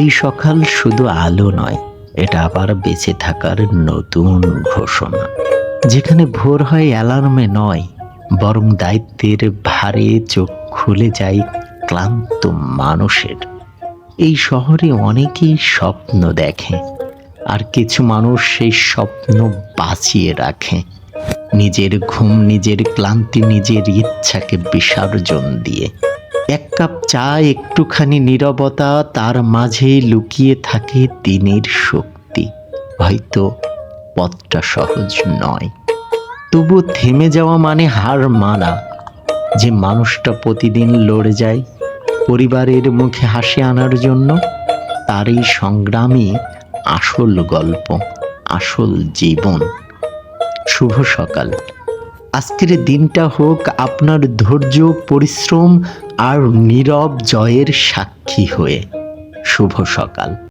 এই সকাল শুধু আলো নয়, এটা আবার বেঁচে থাকার নতুন ঘোষণা। যেখানে ভোর হয় অ্যালার্মে নয়, বরং দায়িত্বের ভারে চোখ খুলে যায় ক্লান্ত মানুষের। এই শহরে অনেকেই স্বপ্ন দেখে, আর কিছু মানুষ সেই স্বপ্ন বাঁচিয়ে রাখে নিজের ঘুম, নিজের ক্লান্তি, নিজের ইচ্ছাকে বিসর্জন দিয়ে। এক কাপ চা, একটুখানি নীরবতা, তার মাঝেই লুকিয়ে থাকে দিনের শক্তি। হয়তো পথটা সহজ নয়, তবু থেমে যাওয়া মানে হার মানা। যে মানুষটা প্রতিদিন লড়ে যায় পরিবারের মুখে হাসি আনার জন্য, তার এই সংগ্রামই আসল গল্প, আসল জীবন। শুভ সকাল। আজকের দিনটা হোক আপনার ধৈর্য, পরিশ্রম আর নীরব জয়ের সাক্ষী হয়ে। শুভ সকাল।